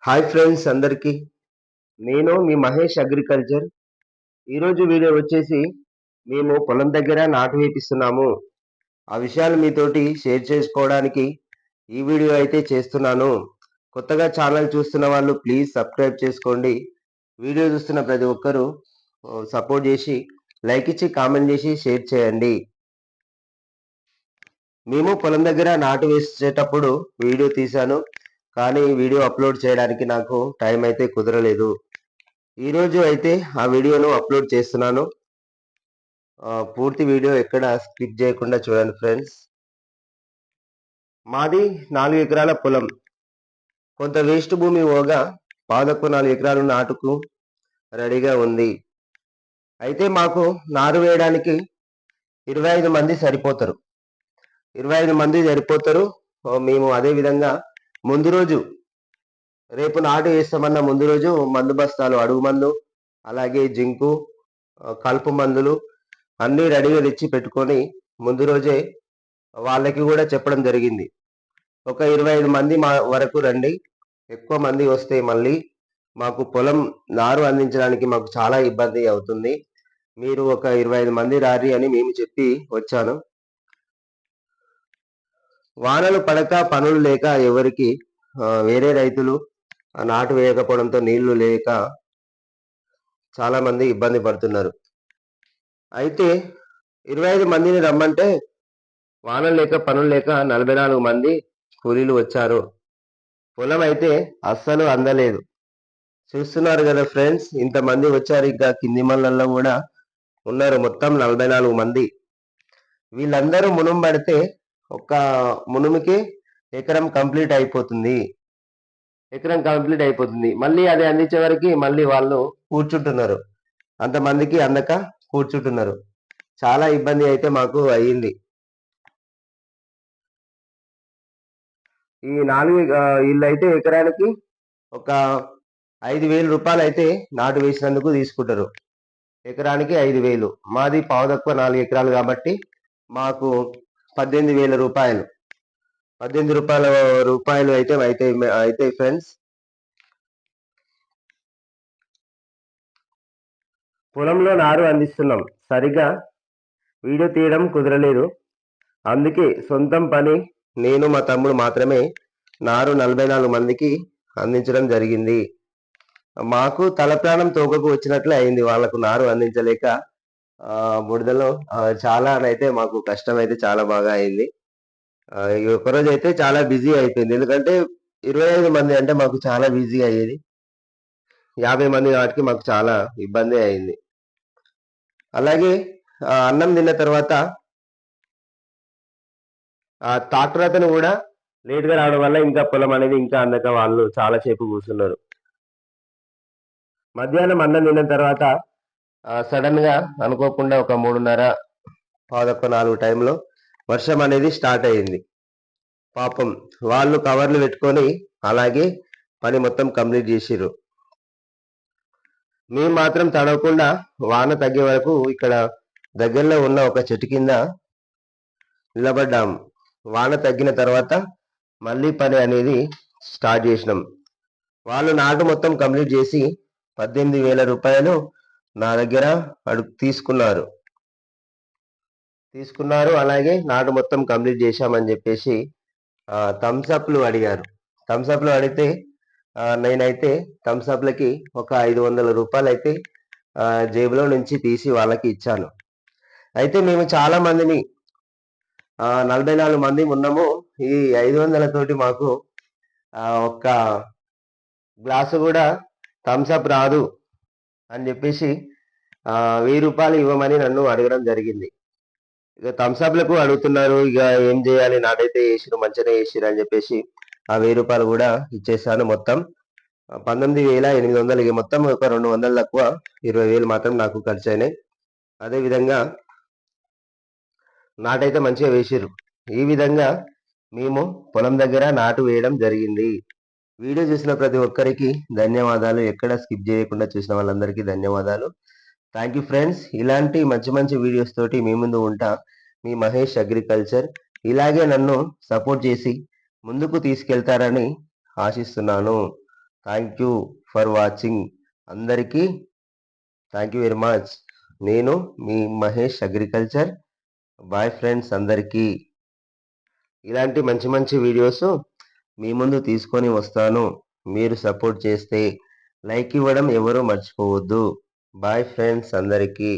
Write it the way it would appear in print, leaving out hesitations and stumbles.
Hi friends అందరికీ. నేను మీ Mahesh agriculture. ఈరోజు వీడియో వచ్చేసి మేము పొలం దగ్గర నాటు వేపిస్తున్నాము. ఆ విషయాలు మీతోటి షేర్ చేసుకోవడానికి ఈ వీడియో అయితే చేస్తున్నాను. కొత్తగా ఛానల్ చూస్తున్న వాళ్ళు ప్లీజ్ సబ్స్క్రైబ్ చేసుకోండి. వీడియో చూస్తున్న ప్రతి ఒక్కరూ సపోర్ట్ చేసి లైక్ ఇచ్చి కామెంట్ చేసి షేర్ చేయండి. మేము పొలం దగ్గర నాటు వేసేటప్పుడు వీడియో తీశాను. కానీ వీడియో అప్లోడ్ చేయడానికి నాకు టైం అయితే కుదరలేదు. ఈరోజు అయితే ఆ వీడియోను అప్లోడ్ చేస్తున్నాను. పూర్తి వీడియో ఎక్కడ స్కిప్ చేయకుండా చూడండి ఫ్రెండ్స్. మాది 4 ఎకరాల పొలం. కొంత వేస్ట్ భూమి పోగా పాదకు 4 ఎకరాలు నాటుకు రెడీగా ఉంది. అయితే మాకు నారు వేయడానికి 25 మంది సరిపోతారు. 25 మంది సరిపోతారు. మేము అదే విధంగా ముందు రోజు రేపు నాటు వేస్తామన్న ముందు రోజు మందు బస్తాలు, అడుగు మందు, అలాగే జింకు, కలుపు మందులు అన్నీ రెడీగా తెచ్చి పెట్టుకొని ముందు రోజే వాళ్ళకి కూడా చెప్పడం జరిగింది. ఒక 25 మంది మా వరకు రండి. ఎక్కువ మంది వస్తే మళ్ళీ మాకు పొలం నారు అందించడానికి మాకు చాలా ఇబ్బంది అవుతుంది. మీరు ఒక 25 మంది రారి అని మేము చెప్పి వచ్చాను. వానలు పడక పనులు లేక ఎవరికి వేరే రైతులు నాటు వేయకపోవడంతో నీళ్లు లేక చాలా మంది ఇబ్బంది పడుతున్నారు. అయితే 25 మందిని రమ్మంటే వానలు లేక పనులు లేక 44 మంది కూలీలు వచ్చారు. పొలం అయితే అస్సలు అందలేదు. చూస్తున్నారు కదా ఫ్రెండ్స్, ఇంతమంది వచ్చారు. ఇంకా కింది మళ్ళల్లో కూడా ఉన్నారు. మొత్తం 44 మంది. వీళ్ళందరూ మునుము పడితే ఒక మునుముకి ఎకరం కంప్లీట్ అయిపోతుంది. మళ్ళీ అది అందించే వరకు మళ్ళీ వాళ్ళు కూర్చుంటున్నారు. అంతమందికి అందక కూర్చుంటున్నారు. చాలా ఇబ్బంది అయితే మాకు అయ్యింది. ఈ 4 వీళ్ళైతే ఎకరానికి ఒక 5,000 రూపాయలు అయితే నాటు వేసినందుకు తీసుకుంటారు. ఎకరానికి 5,000. మాది పావుదక్కువ 4 ఎకరాలు కాబట్టి మాకు 18,000 రూపాయలు. 18 రూపాయలు అయితే ఫ్రెండ్స్. పొలంలో నారు అందిస్తున్నాం. సరిగా వీడియో తీయడం కుదరలేదు. అందుకే సొంతం పని నేను మా తమ్ముడు మాత్రమే నారు 44 మందికి అందించడం జరిగింది. మాకు తలప్రాణం తోకకు వచ్చినట్లే అయింది. వాళ్ళకు నారు అందించలేక బుడదలో చాలా అయితే మాకు కష్టం అయితే చాలా బాగా అయింది. ఈ ఒక్కరోజు అయితే చాలా బిజీ అయిపోయింది. ఎందుకంటే 25 మంది అంటే మాకు చాలా బిజీ అయ్యేది. 50 మంది వాటికి మాకు చాలా ఇబ్బంది అయింది. అలాగే అన్నం తిన్న తర్వాత ట్రాక్టర్ అతను కూడా లేట్గా రావడం వల్ల ఇంకా పొలం అనేది ఇంకా అందక వాళ్ళు చాలా సేపు కూర్చున్నారు. మధ్యాహ్నం అన్నం తిన్న తర్వాత సడన్ గా అనుకోకుండా ఒక 3:30, 3:15 టైంలో వర్షం అనేది స్టార్ట్ అయ్యింది. పాపం వాళ్ళు కవర్లు పెట్టుకొని అలాగే పని మొత్తం కంప్లీట్ చేసిర్రు. మేము మాత్రం తడవకుండా వాన తగ్గే వరకు ఇక్కడ దగ్గరలో ఉన్న ఒక చెట్టు కింద నిలబడ్డాము. వాన తగ్గిన తర్వాత మళ్ళీ పని అనేది స్టార్ట్ చేసినాం. వాళ్ళు నాటు మొత్తం కంప్లీట్ చేసి 18,000 రూపాయలు నా దగ్గర తీసుకున్నారు. అలాగే నాటు మొత్తం కంప్లీట్ చేశామని చెప్పేసి థమ్స్అప్లు అడిగారు. థమ్స్అప్లు అడిగితే నేనైతే థమ్స్అప్లకి ఒక 500 రూపాయలు అయితే జేబులో నుంచి తీసి వాళ్ళకి ఇచ్చాను. అయితే మేము చాలా మందిని 44 మంది ఉన్నాము. ఈ 500 తోటి మాకు ఒక్క గ్లాసు కూడా థమ్స్అప్ రాదు అని చెప్పేసి 1000 రూపాయలు ఇవ్వమని నన్ను అడగడం జరిగింది. ఇక థమ్స్అప్లకు అడుగుతున్నారు. ఇక ఏం చేయాలి, నాటైతే వేసిరు, మంచిగానే వేసిరు అని చెప్పేసి ఆ 1000 రూపాయలు కూడా ఇచ్చేసాను. మొత్తం 19,800. ఇక మొత్తం ఒక 200 తక్కువ 20,000 మాత్రం నాకు ఖర్చు అయినాయి. అదేవిధంగా నాటైతే మంచిగా వేసిరు. ఈ విధంగా మేము పొలం దగ్గర నాటు వేయడం జరిగింది. వీడియో చూసిన ప్రతి ఒక్కరికి ధన్యవాదాలు. ఎక్కడ స్కిప్ చేయకుండా చూసిన వాళ్ళందరికీ ధన్యవాదాలు. Thank you friends. ఇలాంటి మంచి మంచి వీడియోస్ తోటి మీ ముందు ఉంటా. మీ మహేష్ అగ్రికల్చర్. ఇలాగే నన్ను సపోర్ట్ చేసి ముందుకు తీసుకెళ్తారని ఆశిస్తున్నాను. Thank you for watching. అందరికీ థ్యాంక్ యూ వెరీ మచ్. నేను మీ మహేష్ అగ్రికల్చర్. బాయ్ ఫ్రెండ్స్ అందరికీ. ఇలాంటి మంచి మంచి వీడియోస్ మీ ముందు తీసుకొని వస్తాను. మీరు సపోర్ట్ చేస్తే లైక్ ఇవ్వడం ఎవరూ మర్చిపోవద్దు. బాయ్ ఫ్రెండ్స్ అందరికీ.